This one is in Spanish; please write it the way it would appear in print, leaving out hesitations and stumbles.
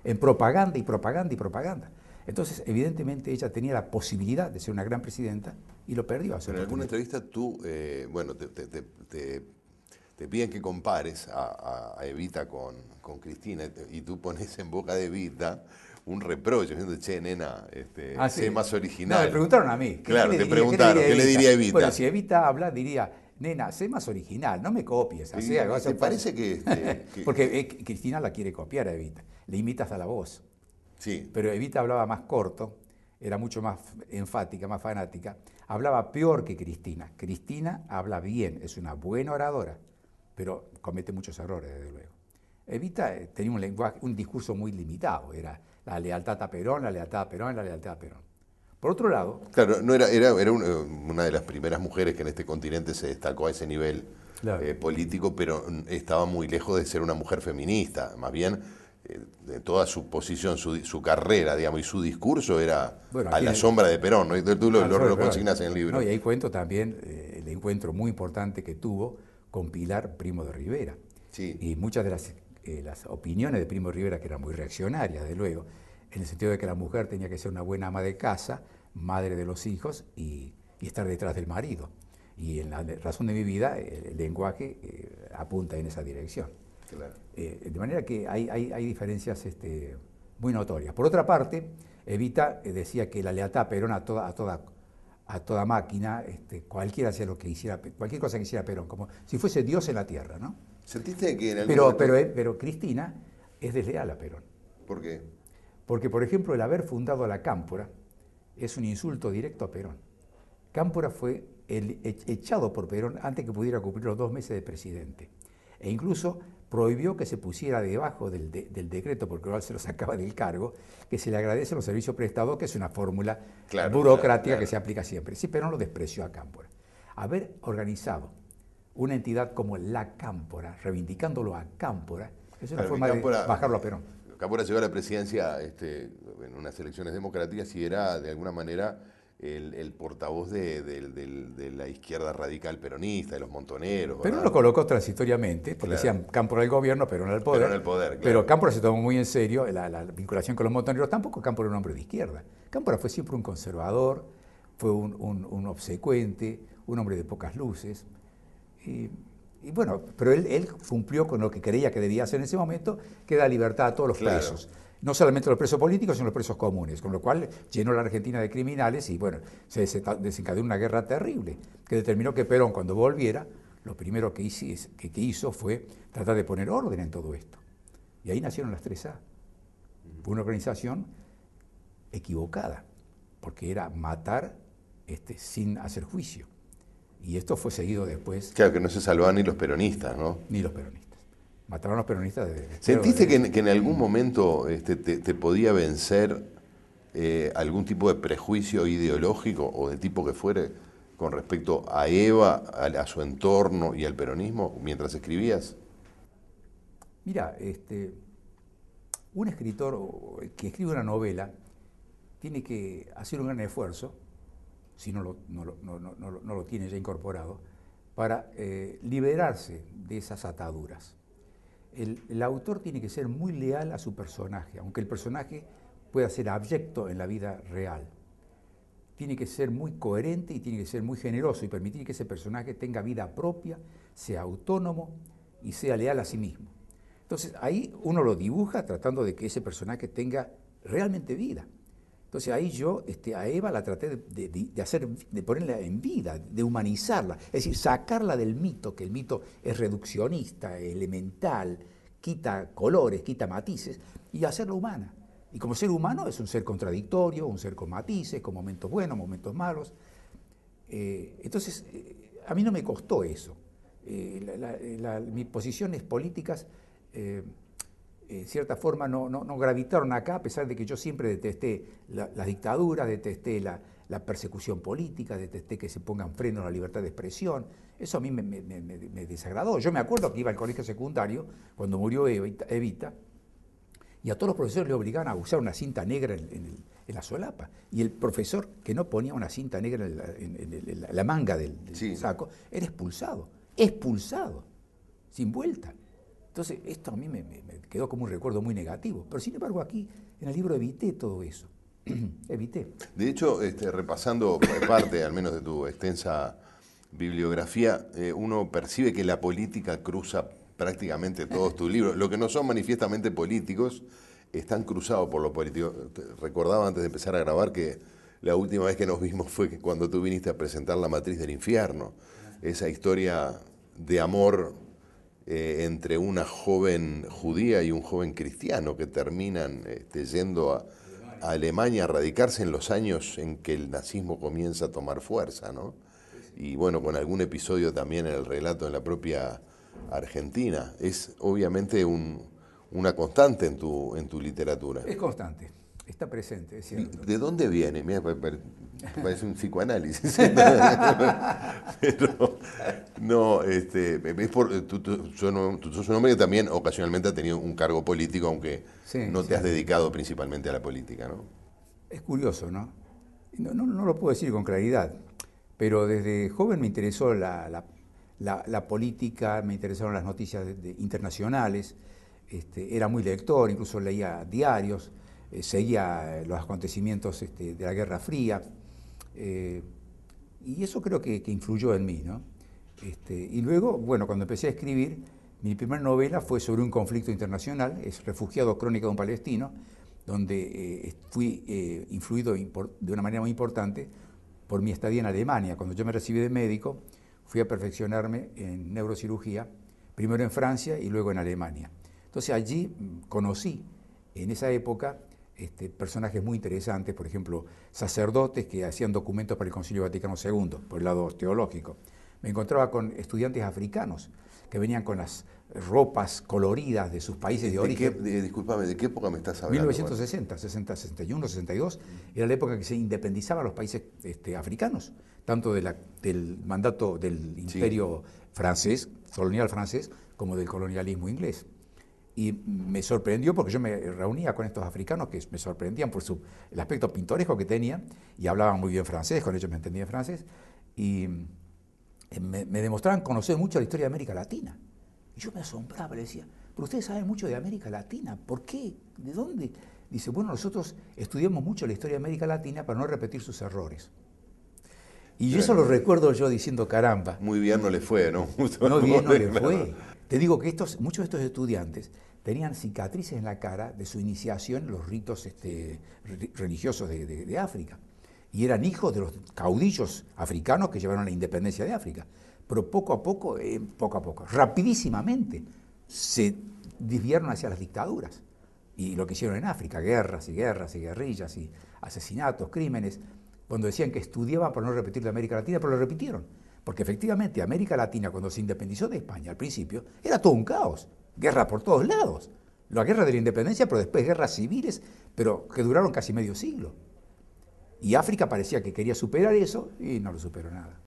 en propaganda y propaganda y propaganda. Entonces, evidentemente, ella tenía la posibilidad de ser una gran presidenta y lo perdió. Pero en alguna entrevista tú, bueno, te piden que compares a Evita con Cristina y tú pones en boca de Evita un reproche, diciendo, che, nena, Ah, sé sí. más No, me original. preguntaron a mí. ¿Qué Claro, le te diría? preguntaron, ¿qué le diría Bueno, Evita? si Evita habla, diría, nena, sé más original, no me copies. Así, algo ¿Te así. parece que, Porque Cristina la quiere copiar a Evita. Le imitas a la voz. sí, Pero Evita hablaba más corto, era mucho más enfática, más fanática. Hablaba peor que Cristina. Cristina habla bien, es una buena oradora, pero comete muchos errores, desde luego. Evita tenía un lenguaje, un discurso muy limitado. Era la lealtad a Perón, la lealtad a Perón, la lealtad a Perón. Por otro lado, claro, no era una de las primeras mujeres que en este continente se destacó a ese nivel claro, político, pero estaba muy lejos de ser una mujer feminista. Más bien, de toda su posición, su carrera, digamos, y su discurso era bueno, a aquí la sombra de Perón, ¿no? Y tú lo Perón. consignas en el No, libro. y ahí cuento también el encuentro muy importante que tuvo con Pilar Primo de Rivera. Sí, Y muchas de las opiniones de Primo de Rivera, que eran muy reaccionarias, de luego, en el sentido de que la mujer tenía que ser una buena ama de casa, madre de los hijos y estar detrás del marido. Y en la razón de mi vida, el lenguaje apunta en esa dirección. claro. De manera que hay diferencias muy notorias. Por otra parte, Evita decía que la lealtad a Perón a toda máquina, cualquiera hacía lo que hiciera, cualquier cosa que hiciera Perón, como si fuese Dios en la tierra, ¿no? ¿Sentiste que en algún Pero, momento... pero Cristina es desleal a Perón. ¿Por qué? Porque, por ejemplo, el haber fundado la Cámpora es un insulto directo a Perón. Cámpora fue echado por Perón antes que pudiera cumplir los 2 meses de presidente. E incluso prohibió que se pusiera debajo del decreto, porque igual se lo sacaba del cargo, que se le agradecen los servicios prestados, que es una fórmula Claro, burocrática que claro. se aplica siempre. Sí, Perón lo despreció a Cámpora. Haber organizado una entidad como la Cámpora, reivindicándolo a Cámpora, es una Claro, que forma de bajarlo a Perón. Cámpora llegó a la presidencia en unas elecciones democráticas y era de alguna manera el portavoz de la izquierda radical peronista, de los montoneros, Perón ¿verdad? lo colocó transitoriamente, porque Claro. decían Cámpora al gobierno, Perón al Perón poder, el poder, pero claro. Cámpora se tomó muy en serio la vinculación con los montoneros. Tampoco Cámpora era un hombre de izquierda. Cámpora fue siempre un conservador, fue un obsecuente, un hombre de pocas luces. Y, y bueno, pero él cumplió con lo que creía que debía hacer en ese momento, que da libertad a todos los Claro. presos. No solamente los presos políticos, sino los presos comunes, con lo cual llenó la Argentina de criminales y bueno, se desencadenó una guerra terrible, que determinó que Perón, cuando volviera, lo primero que hizo fue tratar de poner orden en todo esto. Y ahí nacieron las 3A. Fue una organización equivocada, porque era matar sin hacer juicio. Y esto fue seguido después, Claro, que no se salvaban ni los peronistas, ¿no? ni los peronistas. Mataron a los peronistas ¿Sentiste que en algún momento te podía vencer algún tipo de prejuicio ideológico o de tipo que fuere con respecto a Eva, a su entorno y al peronismo mientras escribías? Mira, un escritor que escribe una novela tiene que hacer un gran esfuerzo, si no lo tiene ya incorporado, para liberarse de esas ataduras. El autor tiene que ser muy leal a su personaje, aunque el personaje pueda ser abyecto en la vida real. Tiene que ser muy coherente y tiene que ser muy generoso y permitir que ese personaje tenga vida propia, sea autónomo y sea leal a sí mismo. Entonces ahí uno lo dibuja tratando de que ese personaje tenga realmente vida. Entonces ahí yo a Eva la traté de ponerla en vida, de humanizarla, es decir, sacarla del mito, que el mito es reduccionista, elemental, quita colores, quita matices, y hacerla humana. Y como ser humano es un ser contradictorio, un ser con matices, con momentos buenos, momentos malos. Entonces, a mí no me costó eso. Mis posiciones políticas en cierta forma no gravitaron acá, a pesar de que yo siempre detesté las dictaduras, detesté la persecución política, detesté que se pongan freno a la libertad de expresión. Eso a mí me desagradó. Yo me acuerdo que iba al colegio secundario cuando murió Evita, y a todos los profesores le obligaban a usar una cinta negra en la solapa. Y el profesor que no ponía una cinta negra en la manga del Sí. saco era expulsado, sin vuelta. Entonces, esto a mí me quedó como un recuerdo muy negativo. Pero sin embargo, aquí en el libro evité todo eso. Evité. De hecho, repasando parte, al menos de tu extensa bibliografía, uno percibe que la política cruza prácticamente todos tus libros. Lo que no son manifiestamente políticos, están cruzados por lo político. Recordaba antes de empezar a grabar que la última vez que nos vimos fue cuando tú viniste a presentar La Matriz del Infierno. Esa historia de amor entre una joven judía y un joven cristiano que terminan yendo a Alemania a radicarse en los años en que el nazismo comienza a tomar fuerza, ¿no? Y bueno, con algún episodio también en el relato en la propia Argentina. Es obviamente una constante en tu literatura. Es constante, está presente, es cierto. ¿De dónde viene? Mira, parece un psicoanálisis. Pero, no, es tú sos un hombre que también ocasionalmente ha tenido un cargo político, aunque no te has dedicado principalmente a la política, ¿no? Es curioso, ¿no? No lo puedo decir con claridad, pero desde joven me interesó la política, me interesaron las noticias internacionales, era muy lector, incluso leía diarios, seguía los acontecimientos de la Guerra Fría, y eso creo que influyó en mí, ¿no? Y luego, bueno, cuando empecé a escribir, mi primera novela fue sobre un conflicto internacional, es Refugiado, crónica de un palestino, donde fui influido de una manera muy importante por mi estadía en Alemania. Cuando yo me recibí de médico, fui a perfeccionarme en neurocirugía, primero en Francia y luego en Alemania. Entonces allí conocí, en esa época, personajes muy interesantes, por ejemplo, sacerdotes que hacían documentos para el Concilio Vaticano II, por el lado teológico. Me encontraba con estudiantes africanos que venían con las ropas coloridas de sus países de origen. Discúlpame, ¿de qué época me estás hablando? 1960, 60, 61, 62, era la época que se independizaban los países africanos, tanto del mandato del imperio francés, colonial francés, como del colonialismo inglés. Y me sorprendió porque yo me reunía con estos africanos que me sorprendían por el aspecto pintoresco que tenían y hablaban muy bien francés, con ellos me entendía francés, y me demostraban conocer mucho la historia de América Latina. Y yo me asombraba, le decía, pero ustedes saben mucho de América Latina, ¿por qué? ¿De dónde? Dice, bueno, nosotros estudiamos mucho la historia de América Latina para no repetir sus errores. Y yo eso lo recuerdo yo diciendo, caramba. Muy bien no le fue, ¿no? No bien no le fue. Te digo que muchos de estos estudiantes tenían cicatrices en la cara de su iniciación en los ritos religiosos de África. Y eran hijos de los caudillos africanos que llevaron la independencia de África. Pero poco a poco, rapidísimamente, se desviaron hacia las dictaduras. Y lo que hicieron en África, guerras y guerras y guerrillas y asesinatos, crímenes, cuando decían que estudiaban para no repetir la América Latina, pero lo repitieron. Porque efectivamente América Latina, cuando se independizó de España al principio, era todo un caos, guerra por todos lados. La guerra de la independencia, pero después guerras civiles, pero que duraron casi medio siglo. Y África parecía que quería superar eso y no lo superó nada.